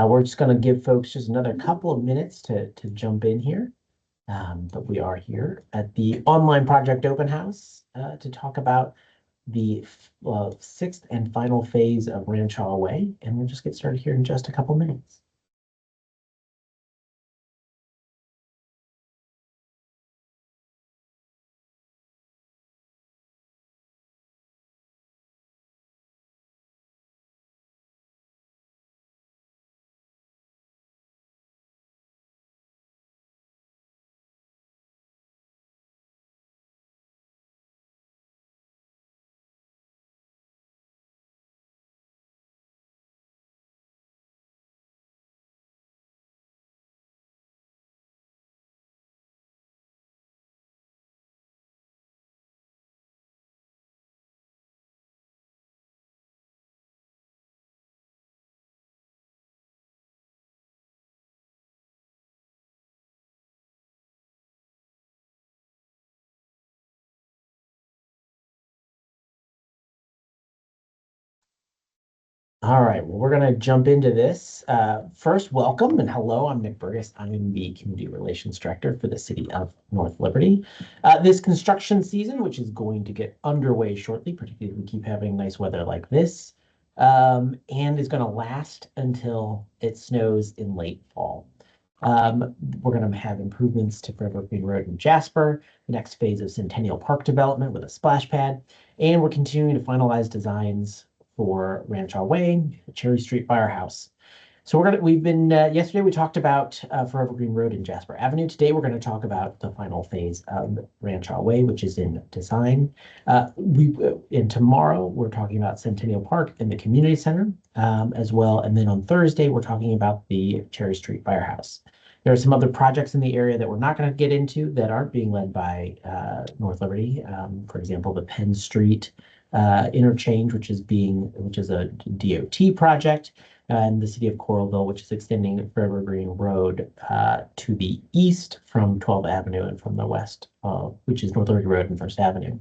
We're just going to give folks just another couple of minutes to jump in here. But we are here at the online project open house to talk about the sixth and final phase of Ranshaw Way. And we'll just get started here in just a couple minutes. All right, well, we're going to jump into this. First, welcome and hello. I'm Nick Burgess. I'm the Community Relations Director for the City of North Liberty. This construction season, which is going to get underway shortly, particularly if we keep having nice weather like this, and is going to last until it snows in late fall. We're going to have improvements to Forever Green Road in Jasper, the next phase of Centennial Park development with a splash pad, and we're continuing to finalize designs for Ranshaw Way, Cherry Street Firehouse. So yesterday we talked about Forever Green Road and Jasper Avenue. Today we're going to talk about the final phase of Ranshaw Way, which is in design. And tomorrow we're talking about Centennial Park and the Community Center as well. And then on Thursday, we're talking about the Cherry Street Firehouse. There are some other projects in the area that we're not going to get into that aren't being led by North Liberty. For example, the Penn Street interchange, which is a DOT project, and the city of Coralville, which is extending Forever Green Road to the east from 12th Avenue and from the west, which is North Liberty Road and First Avenue.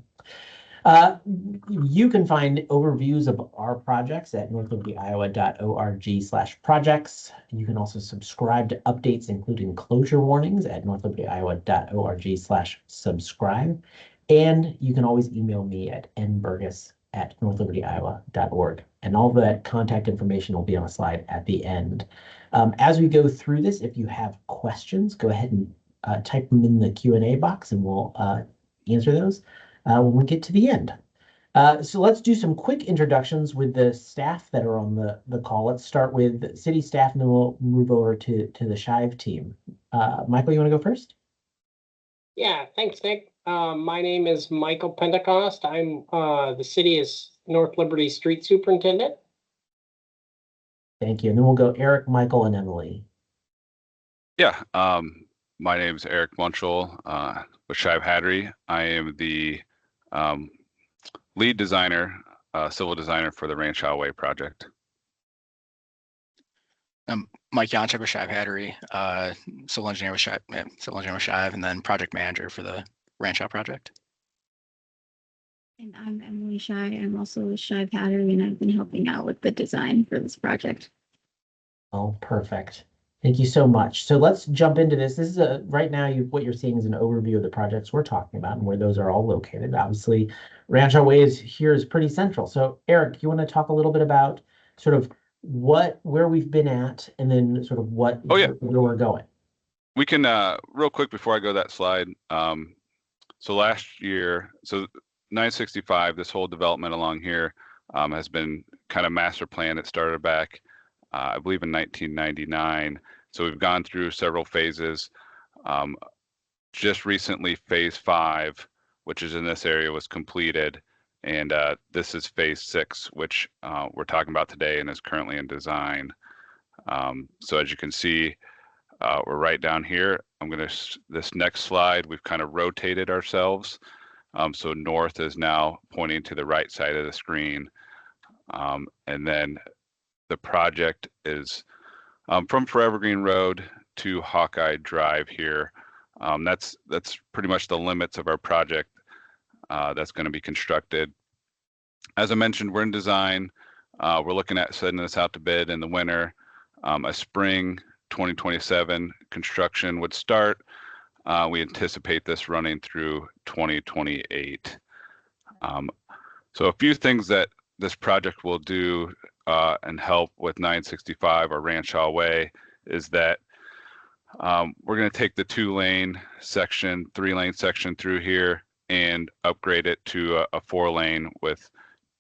You can find overviews of our projects at northlibertyiowa.org/projects. You can also subscribe to updates, including closure warnings at northlibertyiowa.org/subscribe. And you can always email me at nburgess@northlibertyiowa.org. And all that contact information will be on a slide at the end. As we go through this, if you have questions, go ahead and type them in the Q&A box and we'll answer those when we get to the end. So let's do some quick introductions with the staff that are on the call. Let's start with city staff and then we'll move over to the Shive team. Michael, you want to go first? Yeah, thanks, Nick. My name is Michael Pentecost. I'm the city is North Liberty Street Superintendent. Thank you. And then we'll go Eric, Michael, and Emily. Yeah, my name is Eric Munchel with Shive Hattery. I am the lead designer, civil designer for the Ranshaw Way project. Mike Janchuk with Shive Hattery, civil engineer with Shive, and then project manager for the Ranshaw project. And I'm Emily Shy. I'm also with Shive Hattery, and I've been helping out with the design for this project. Oh, perfect. Thank you so much. So let's jump into this. This is right now what you're seeing is an overview of the projects we're talking about and where those are all located. Obviously, Ranshaw Way is pretty central. So Eric, you want to talk a little bit about sort of where we've been at and then sort of where we're going? We can real quick before I go that slide. So last year, 965, this whole development along here has been kind of master planned. It started back, I believe, in 1999. So we've gone through several phases. Just recently, phase 5, which is in this area, was completed. And this is phase 6, which we're talking about today and is currently in design. So as you can see, we're right down here. This next slide, we've kind of rotated ourselves. So north is now pointing to the right side of the screen. And then the project is from Forever Green Road to Hawkeye Drive here. That's pretty much the limits of our project that's going to be constructed. As I mentioned, we're in design. We're looking at sending this out to bid in the winter. a spring 2027 construction would start. We anticipate this running through 2028. So a few things that this project will do and help with 965 or Ranshaw Way is that we're going to take the 2-lane section, 3-lane section through here and upgrade it to a 4-lane with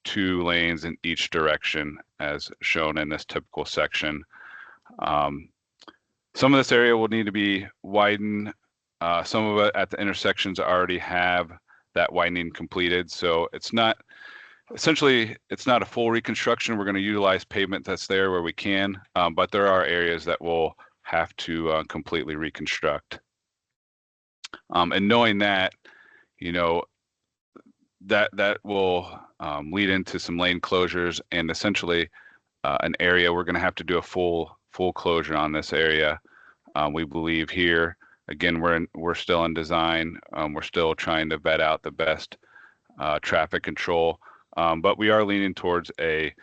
2 lanes in each direction as shown in this typical section. Some of this area will need to be widened. Some of it at the intersections already have that widening completed. So it's not, essentially, it's not a full reconstruction. We're going to utilize pavement that's there where we can, but there are areas that will have to completely reconstruct. And knowing that, you know, that will lead into some lane closures and essentially an area we're going to have to do a full closure on this area. We believe here, again, we're still in design. We're still trying to vet out the best traffic control, but we are leaning towards a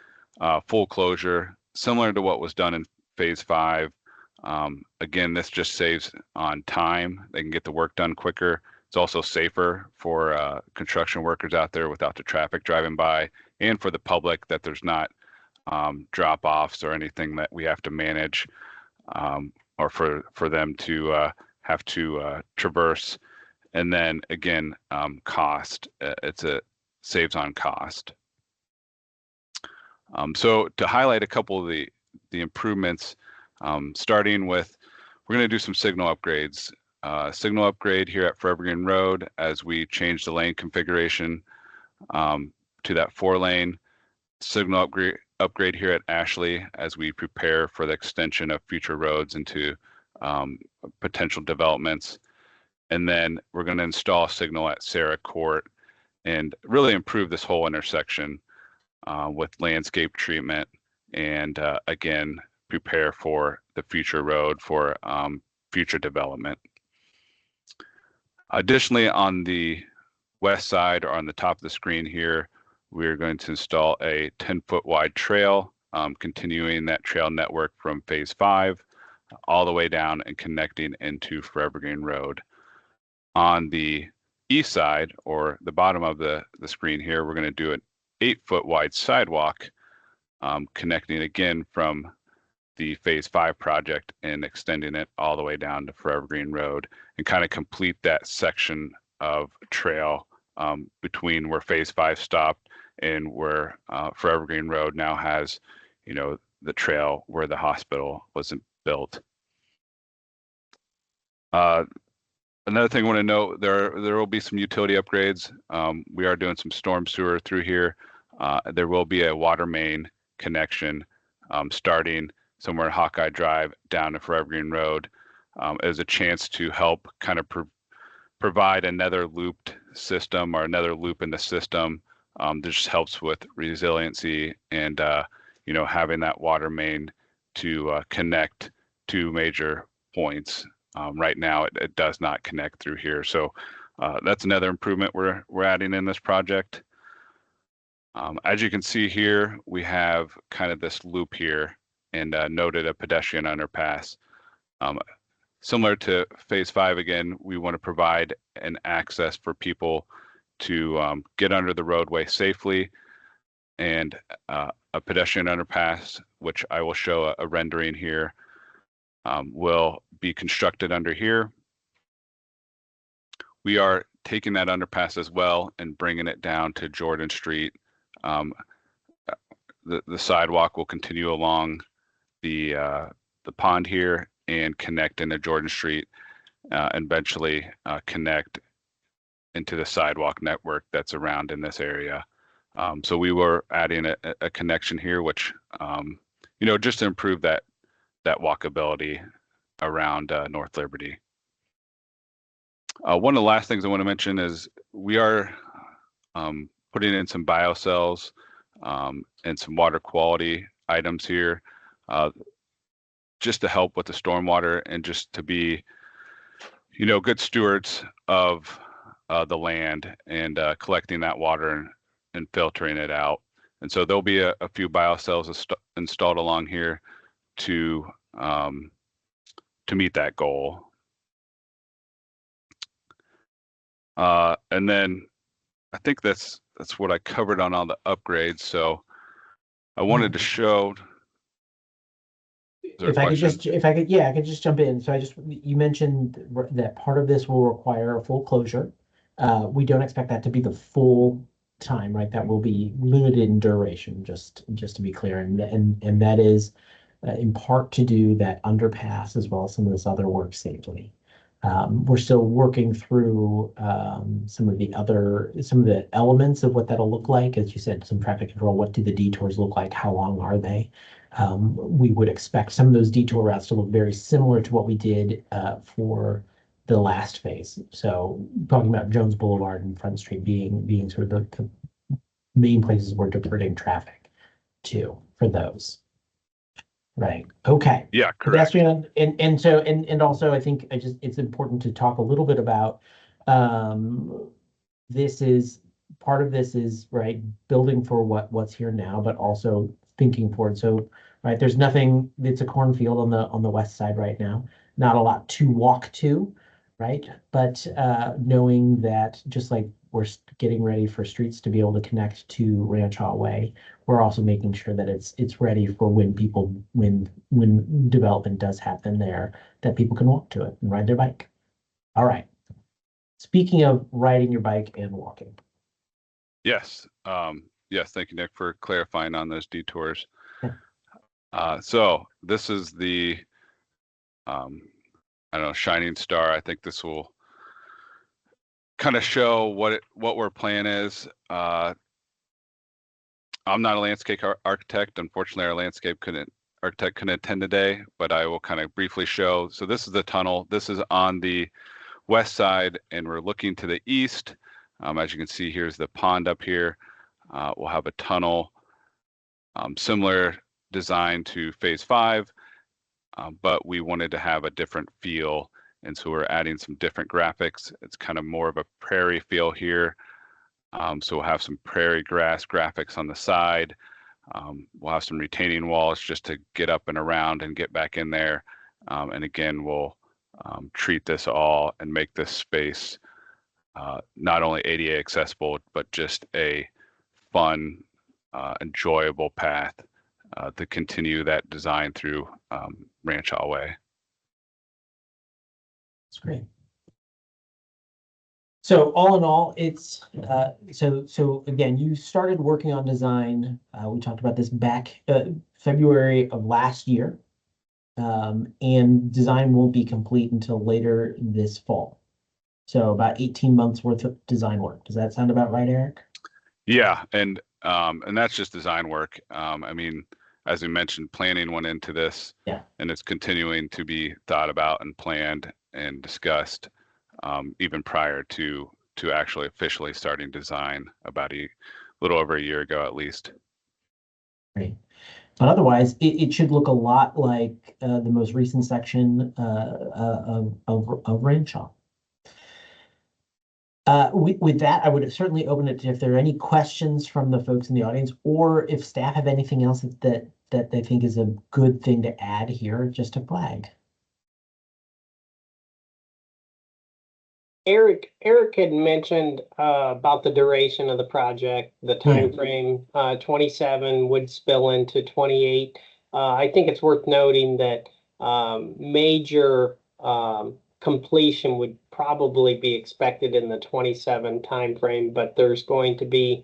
full closure similar to what was done in phase 5. Again, this just saves on time. They can get the work done quicker. It's also safer for construction workers out there without the traffic driving by, and for the public that there's not drop-offs or anything that we have to manage, or for them to have to traverse. And then again, cost. Saves on cost. So to highlight a couple of the improvements, starting with, we're going to do some signal upgrades. Signal upgrade here at Forever Green Road as we change the lane configuration to that 4-lane. Signal upgrade here at Ashley as we prepare for the extension of future roads into potential developments. And then we're going to install signal at Sarah Court and really improve this whole intersection with landscape treatment and again, prepare for the future road for future development. Additionally, on the west side or on the top of the screen here, we're going to install a 10-foot wide trail, continuing that trail network from phase 5 all the way down and connecting into Forever Green Road. On the east side or the bottom of the screen here, we're going to do an 8-foot wide sidewalk connecting again from the phase 5 project and extending it all the way down to Forever Green Road and kind of complete that section of trail between where phase 5 stopped and where Forever Green Road now has, you know, the trail where the hospital was built. Another thing I want to note, there will be some utility upgrades. We are doing some storm sewer through here. There will be a water main connection starting somewhere at Hawkeye Drive down to Forever Green Road as a chance to help kind of provide another looped system or another loop in the system. That just helps with resiliency and you know, having that water main to connect 2 major points. Right now it does not connect through here, so that's another improvement we're adding in this project. As you can see here, we have kind of this loop here and noted a pedestrian underpass. Similar to phase 5, again, we want to provide an access for people to get under the roadway safely, and a pedestrian underpass, which I will show a rendering here, will be constructed under here. We are taking that underpass as well and bringing it down to Jordan Street. The sidewalk will continue along the pond here and connect into Jordan Street and eventually connect into the sidewalk network that's around in this area. So we were adding a connection here, which, you know, just to improve that walkability around North Liberty. One of the last things I want to mention is we are putting in some biocells and some water quality items here, just to help with the stormwater and just to be, you know, good stewards of the land and collecting that water and filtering it out. And so there'll be a few biocells installed along here to meet that goal. And then I think that's what I covered on all the upgrades. So I wanted to show. If I could just jump in. So you mentioned that part of this will require a full closure. We don't expect that to be the full time, right? That will be limited in duration, just to be clear. And that is in part to do that underpass as well as some of this other work safely. We're still working through some of the elements of what that'll look like. As you said, some traffic control. What do the detours look like? How long are they? We would expect some of those detour routes to look very similar to what we did for the last phase. So talking about Jones Boulevard and Front Street being sort of the main places we're diverting traffic to for those. Right. Okay. Yeah, correct. Pedestrian and also I think it's important to talk a little bit about part of this is right building for what's here now, but also thinking forward. So right, there's nothing. It's a cornfield on the west side right now. Not a lot to walk to, right? But knowing that just like we're getting ready for streets to be able to connect to Ranshaw Way, we're also making sure that it's ready for when development does happen there, that people can walk to it and ride their bike. All right. Speaking of riding your bike and walking. Yes. Yes. Thank you, Nick, for clarifying on those detours. Yeah. So this is the, I don't know, shining star. I think this will kind of show what our plan is. I'm not a landscape architect. Unfortunately, our landscape architect couldn't attend today, but I will kind of briefly show. So this is the tunnel. This is on the west side, and we're looking to the east. As you can see, here's the pond up here. We'll have a tunnel, similar design to phase 5, but we wanted to have a different feel. And so we're adding some different graphics. It's kind of more of a prairie feel here. So we'll have some prairie grass graphics on the side. We'll have some retaining walls just to get up and around and get back in there. And again, we'll treat this all and make this space not only ADA accessible, but just a fun, enjoyable path to continue that design through Ranshaw Way. That's great. So all in all, it's so again, you started working on design. We talked about this back February of last year, and design won't be complete until later this fall. So about 18 months worth of design work. Does that sound about right, Eric? Yeah, and that's just design work. I mean, as we mentioned, planning went into this, and it's continuing to be thought about and planned and discussed. Even prior to actually officially starting design about a little over a year ago, at least. Great. But otherwise, it should look a lot like the most recent section of Ranshaw. With that, I would certainly open it to if there are any questions from the folks in the audience, or if staff have anything else that they think is a good thing to add here, just to flag. Eric had mentioned about the duration of the project, the time frame. 27 would spill into 28. I think it's worth noting that major completion would probably be expected in the 27 time frame, but there's going to be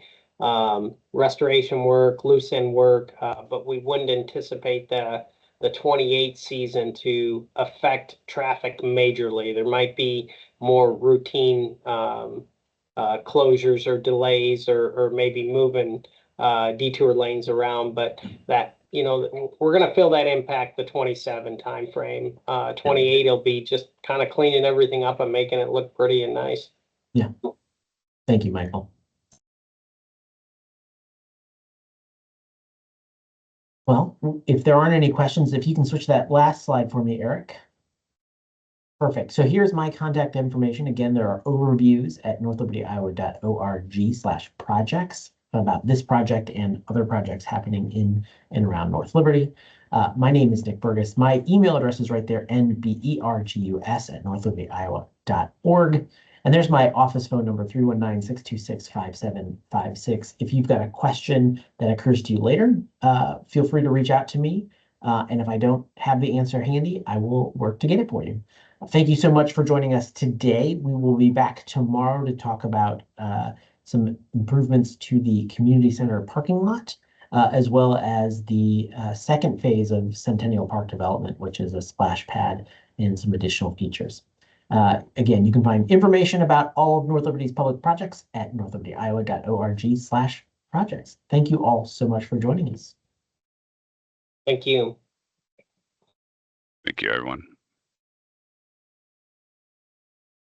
restoration work, loose end work, but we wouldn't anticipate the 28 season to affect traffic majorly. There might be more routine closures or delays, or maybe moving detour lanes around, but that, we're going to feel that impact the 27 time frame. 28 will be just kind of cleaning everything up and making it look pretty and nice. Yeah. Thank you, Michael. Well, if there aren't any questions, if you can switch that last slide for me, Eric. Perfect. So here's my contact information. Again, there are overviews at northlibertyiowa.org/projects. about this project and other projects happening in and around North Liberty. My name is Nick Burgess. My email address is right there, nbergus@northlibertyiowa.org. And there's my office phone number, 319-626-5756. If you've got a question that occurs to you later, feel free to reach out to me. And if I don't have the answer handy, I will work to get it for you. Thank you so much for joining us today. We will be back tomorrow to talk about some improvements to the community center parking lot, as well as the second phase of Centennial Park development, which is a splash pad and some additional features. Again, you can find information about all of North Liberty's public projects at northlibertyiowa.org/projects. Thank you all so much for joining us. Thank you. Thank you, everyone.